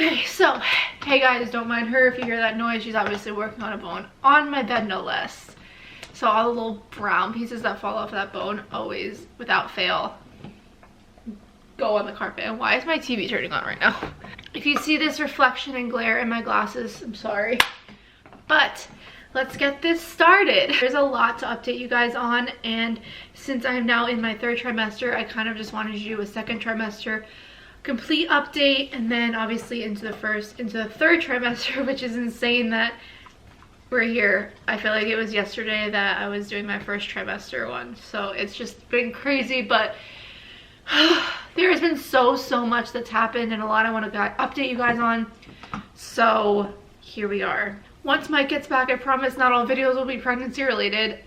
Okay, so, hey guys, don't mind her if you hear that noise. She's obviously working on a bone on my bed, no less. So all the little brown pieces that fall off that bone always, without fail, go on the carpet. And why is my TV turning on right now? If you see this reflection and glare in my glasses, I'm sorry. But let's get this started. There's a lot to update you guys on, and since I'm now in my 3rd trimester, I kind of just wanted to do a 2nd trimester complete update, and then obviously into the 3rd trimester, which is insane that we're here. I feel like it was yesterday that I was doing my 1st trimester one, so it's just been crazy. But there has been so much that's happened, and a lot I want to update you guys on, so here we are. Once Mike gets back, I promise not all videos will be pregnancy related.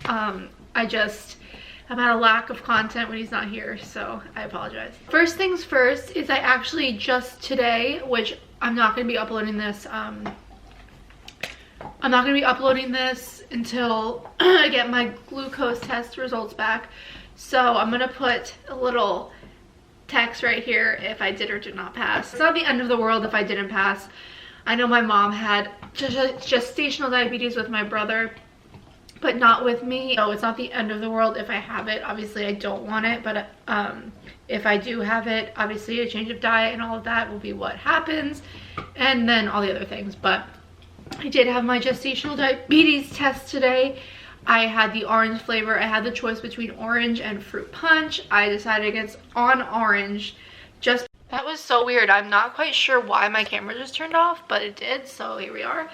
I'm at a lack of content when he's not here, so I apologize. First things first is I actually just today, which I'm not going to be uploading this, I'm not going to be uploading this until I get my glucose test results back. So I'm going to put a little text right here if I did or did not pass. It's not the end of the world if I didn't pass. I know my mom had gestational diabetes with my brother, but not with me. So it's not the end of the world if I have it. Obviously I don't want it, but if I do have it, obviously a change of diet and all of that will be what happens, and then all the other things. But I did have my gestational diabetes test today. I had the orange flavor. I had the choice between orange and fruit punch. I decided against orange. That was so weird. I'm not quite sure why my camera just turned off, but it did, so here we are.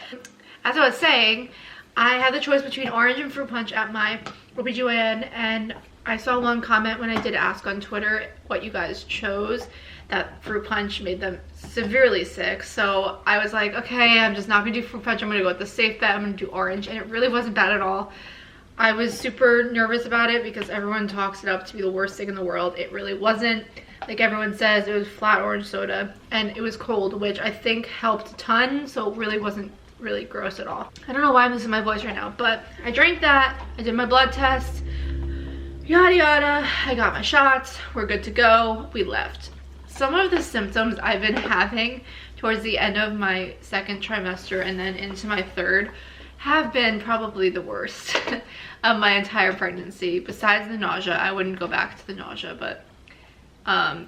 As I was saying, I had the choice between orange and fruit punch at my OBGYN, and I saw one comment when I did ask on Twitter what you guys chose, that fruit punch made them severely sick. So I was like, okay, I'm just not gonna do fruit punch. I'm gonna go with the safe bet. I'm gonna do orange, and it really wasn't bad at all. I was super nervous about it because everyone talks it up to be the worst thing in the world. It really wasn't. Like everyone says, it was flat orange soda, and it was cold, which I think helped a ton, so it really wasn't really gross at all. I don't know why I'm losing my voice right now, but I drank that, I did my blood test, yada yada, I got my shots, we're good to go, we left. Some of the symptoms I've been having towards the end of my 2nd trimester and then into my 3rd have been probably the worst of my entire pregnancy. Besides the nausea, I wouldn't go back to the nausea, but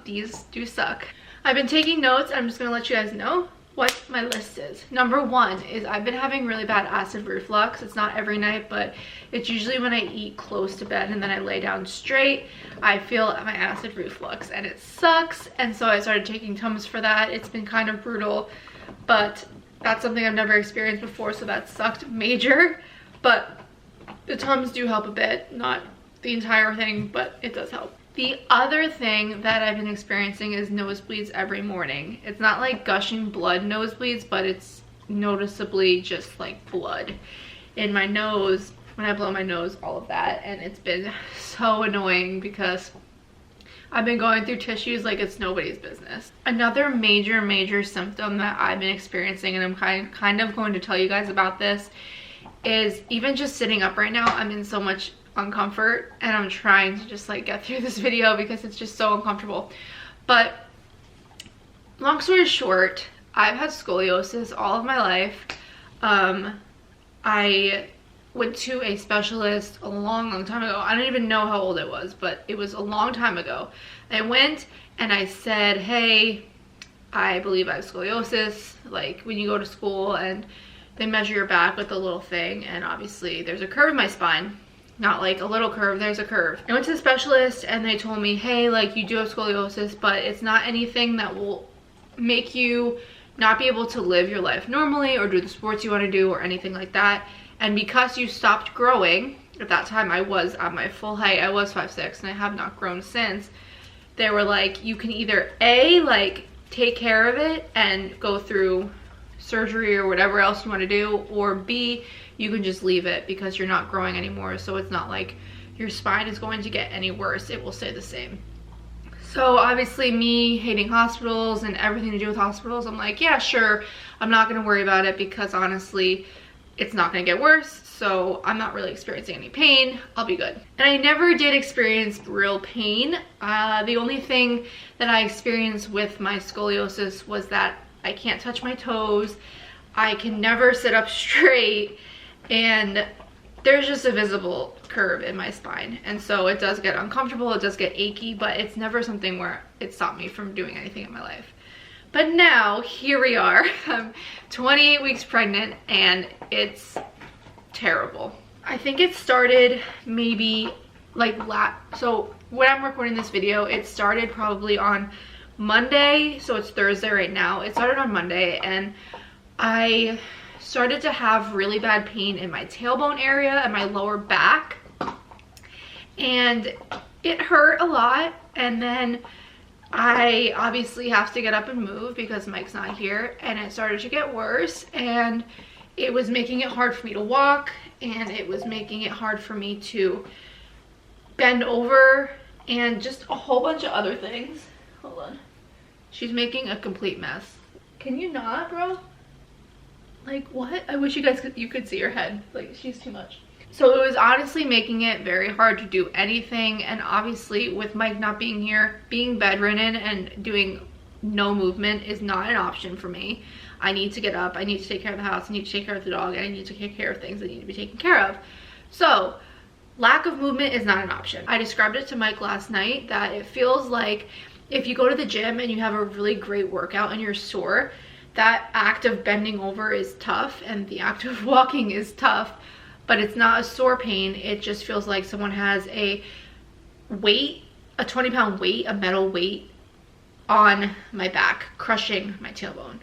these do suck. I've been taking notes. I'm just gonna let you guys know what my list is. Number 1 is I've been having really bad acid reflux. It's not every night, but it's usually when I eat close to bed and then I lay down straight, I feel my acid reflux, and it sucks. And so I started taking Tums for that. It's been kind of brutal, but that's something I've never experienced before, so that sucked major. But the Tums do help a bit, not the entire thing, but it does help. The other thing that I've been experiencing is nosebleeds every morning. It's not like gushing blood nosebleeds, but it's noticeably just like blood in my nose, when I blow my nose, all of that. And it's been so annoying because I've been going through tissues like it's nobody's business. Another major symptom that I've been experiencing, and I'm kind of going to tell you guys about this, is even just sitting up right now, I'm in so much uncomfort, and I'm trying to just like get through this video because it's just so uncomfortable. But long story short, I've had scoliosis all of my life. I went to a specialist a long time ago. I don't even know how old it was, but it was a long time ago. I went and I said, hey, I believe I have scoliosis. Like when you go to school and they measure your back with a little thing, and obviously there's a curve in my spine. Not like a little curve, there's a curve. I went to the specialist and they told me, hey, like you do have scoliosis, but it's not anything that will make you not be able to live your life normally or do the sports you want to do or anything like that. And because you stopped growing, at that time I was at my full height, I was 5'6", and I have not grown since. They were like, you can either A, like take care of it and go through surgery or whatever else you want to do, or B, you can just leave it because you're not growing anymore, so it's not like your spine is going to get any worse, it will stay the same. So obviously me hating hospitals and everything to do with hospitals, I'm like, yeah, sure, I'm not going to worry about it because honestly it's not going to get worse, so I'm not really experiencing any pain, I'll be good. And I never did experience real pain. The only thing that I experienced with my scoliosis was that I can't touch my toes. I can never sit up straight, and there's just a visible curve in my spine. And so it does get uncomfortable, it does get achy, but it's never something where it stopped me from doing anything in my life. But now, here we are. I'm 28 weeks pregnant, and it's terrible. I think it started maybe like so when I'm recording this video, it started probably on Monday, so it's Thursday right now. It started on Monday, and I started to have really bad pain in my tailbone area and my lower back, and it hurt a lot. And then I obviously have to get up and move because Mike's not here, and it started to get worse, and it was making it hard for me to walk, and it was making it hard for me to bend over, and just a whole bunch of other things. Hold on. She's making a complete mess. Can you not, bro? Like, what? I wish you could see her head. Like, she's too much. So it was honestly making it very hard to do anything, and obviously with Mike not being here, being bedridden and doing no movement is not an option for me. I need to get up, I need to take care of the house, I need to take care of the dog, and I need to take care of things that need to be taken care of. So lack of movement is not an option. I described it to Mike last night that it feels like if you go to the gym and you have a really great workout and you're sore, that act of bending over is tough, and the act of walking is tough, but it's not a sore pain. It just feels like someone has a weight, a 20-pound weight, a metal weight on my back, crushing my tailbone.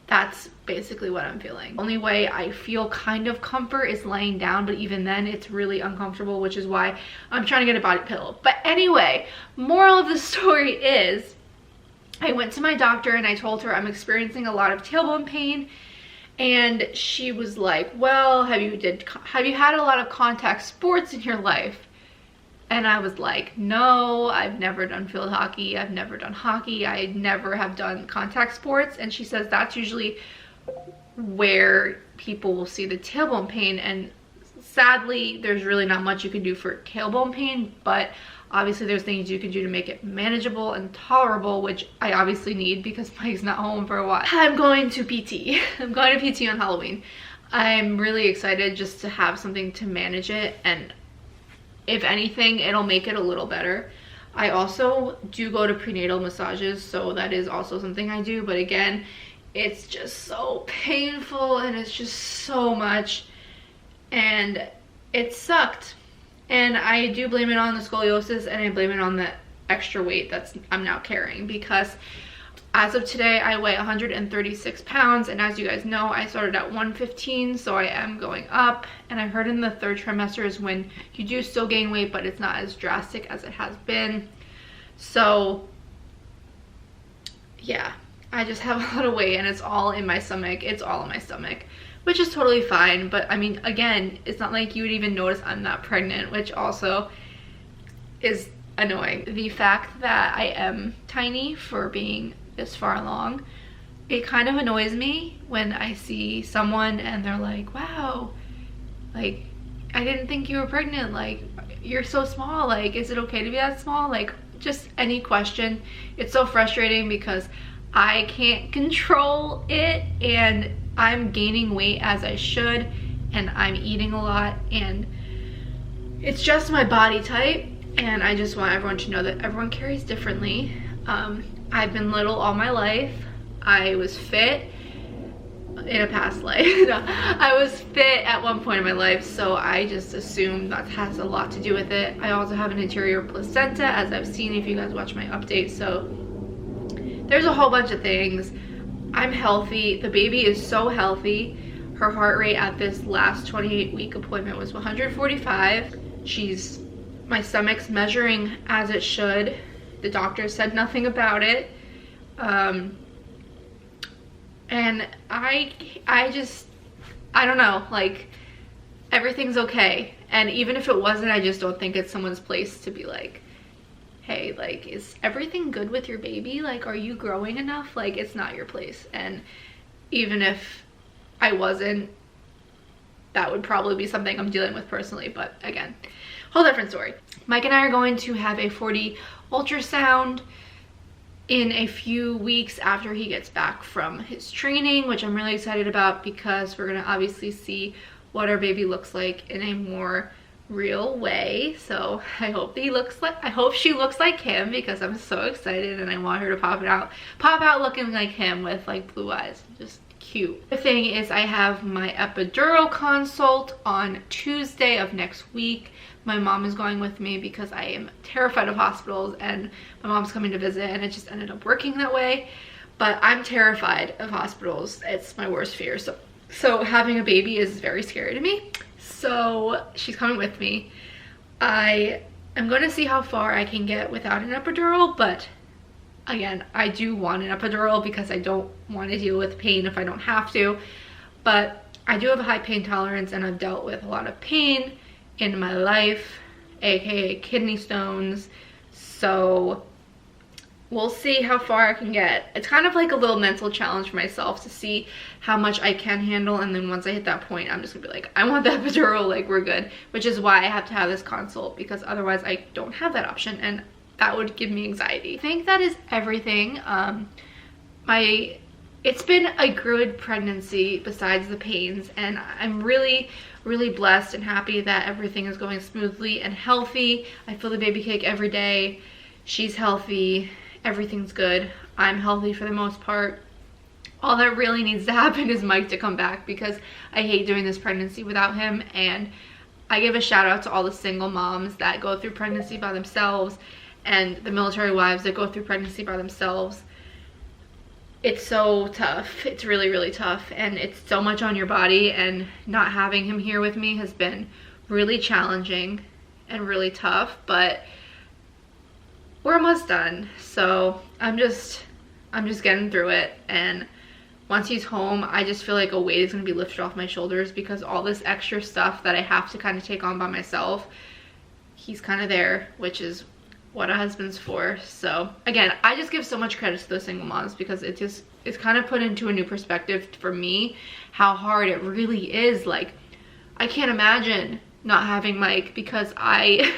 That's basically what I'm feeling. The only way I feel kind of comfort is laying down, but even then it's really uncomfortable, which is why I'm trying to get a body pillow. But anyway, moral of the story is I went to my doctor and I told her I'm experiencing a lot of tailbone pain, and she was like, well, have you had a lot of contact sports in your life? And I was like, no, I've never done field hockey, I've never done hockey, I never have done contact sports. And she says that's usually where people will see the tailbone pain, and sadly there's really not much you can do for tailbone pain, but obviously there's things you can do to make it manageable and tolerable, which I obviously need because Mike's not home for a while. I'm going to PT. I'm going to PT on Halloween. I'm really excited just to have something to manage it, and if anything, it'll make it a little better. I also do go to prenatal massages, so that is also something I do, but again, it's just so painful and it's just so much, and it sucked. And I do blame it on the scoliosis, and I blame it on the extra weight I'm now carrying, because as of today I weigh 136 pounds, and as you guys know, I started at 115, so I am going up. And I heard in the 3rd trimester is when you do still gain weight, but it's not as drastic as it has been. So yeah, I just have a lot of weight, and it's all in my stomach. It's all in my stomach, which is totally fine. But I mean, again, it's not like you would even notice I'm not pregnant, which also is annoying. The fact that I am tiny for being this far along, it kind of annoys me when I see someone and they're like, wow, like, I didn't think you were pregnant, like, you're so small, like, is it okay to be that small? Like, just any question. It's so frustrating because I can't control it, and I'm gaining weight as I should, and I'm eating a lot, and it's just my body type, and I just want everyone to know that everyone carries differently. I've been little all my life. I was fit in a past life. No, I was fit at one point in my life, so I just assume that has a lot to do with it. I also have an anterior placenta, as I've seen if you guys watch my update, so there's a whole bunch of things. I'm healthy. The baby is so healthy. Her heart rate at this last 28-week appointment was 145. My stomach's measuring as it should. The doctor said nothing about it. And I don't know, like, everything's okay. And even if it wasn't, I just don't think it's someone's place to be like, hey, like, is everything good with your baby? Like, are you growing enough? Like, it's not your place. And even if I wasn't, that would probably be something I'm dealing with personally. But again, whole different story. Mike and I are going to have a 4D ultrasound in a few weeks after he gets back from his training, which I'm really excited about because we're gonna obviously see what our baby looks like in a more real way. So I hope she looks like him, because I'm so excited and I want her to pop out looking like him with like blue eyes. Just cute. The thing is, I have my epidural consult on Tuesday of next week. My mom is going with me because I am terrified of hospitals, and my mom's coming to visit, and it just ended up working that way. But I'm terrified of hospitals. It's my worst fear. So having a baby is very scary to me. So she's coming with me. I am going to see how far I can get without an epidural, but again, I do want an epidural because I don't want to deal with pain if I don't have to. But I do have a high pain tolerance, and I've dealt with a lot of pain in my life, aka kidney stones. So we'll see how far I can get. It's kind of like a little mental challenge for myself to see how much I can handle, and then once I hit that point, I'm just gonna be like, I want the epidural, like we're good. Which is why I have to have this consult, because otherwise I don't have that option, and that would give me anxiety. I think that is everything. It's been a good pregnancy besides the pains, and I'm really blessed and happy that everything is going smoothly and healthy. I feel the baby cake every day. She's healthy. Everything's good. I'm healthy for the most part. All that really needs to happen is Mike to come back, because I hate doing this pregnancy without him. And I give a shout out to all the single moms that go through pregnancy by themselves, and the military wives that go through pregnancy by themselves. It's so tough. It's really tough, and it's so much on your body, and not having him here with me has been really challenging and really tough, but we're almost done. So I'm just getting through it, and once he's home, I just feel like a weight is going to be lifted off my shoulders, because all this extra stuff that I have to kind of take on by myself, he's kind of there, which is what a husband's for. So again, I just give so much credit to those single moms, because it's kind of put into a new perspective for me how hard it really is. Like, I can't imagine not having Mike, because I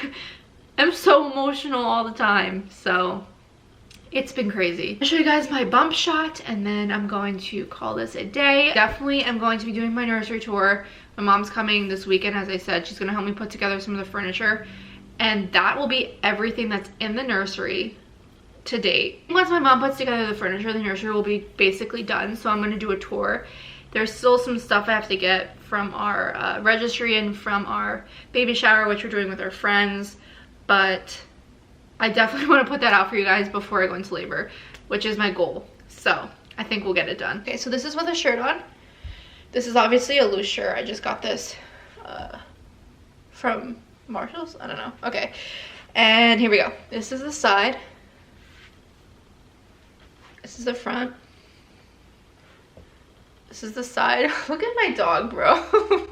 am so emotional all the time. So it's been crazy. I'll show you guys my bump shot, and then I'm going to call this a day. Definitely am going to be doing my nursery tour. My mom's coming this weekend. As I said, she's gonna help me put together some of the furniture, and that will be everything that's in the nursery to date. Once my mom puts together the furniture, the nursery will be basically done. So I'm going to do a tour. There's still some stuff I have to get from our registry and from our baby shower, which we're doing with our friends, but I definitely want to put that out for you guys before I go into labor, which is my goal. So I think we'll get it done. Okay, so this is with a shirt on. This is obviously a loose shirt. I just got this from Marshalls, I don't know. Okay, and here we go. This is the side. This is the front. This is the side. Look at my dog, bro.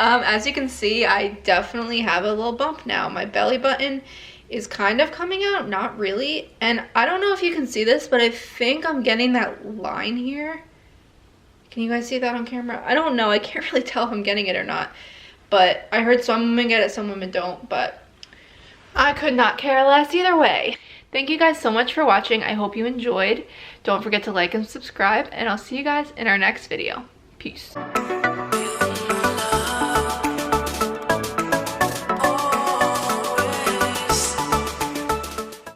As you can see, I definitely have a little bump now. My belly button is kind of coming out, not really. And I don't know if you can see this, but I think I'm getting that line here. Can you guys see that on camera? I don't know. I can't really tell if I'm getting it or not. But I heard some women get it, some women don't, but I could not care less either way. Thank you guys so much for watching. I hope you enjoyed. Don't forget to like and subscribe, and I'll see you guys in our next video. Peace.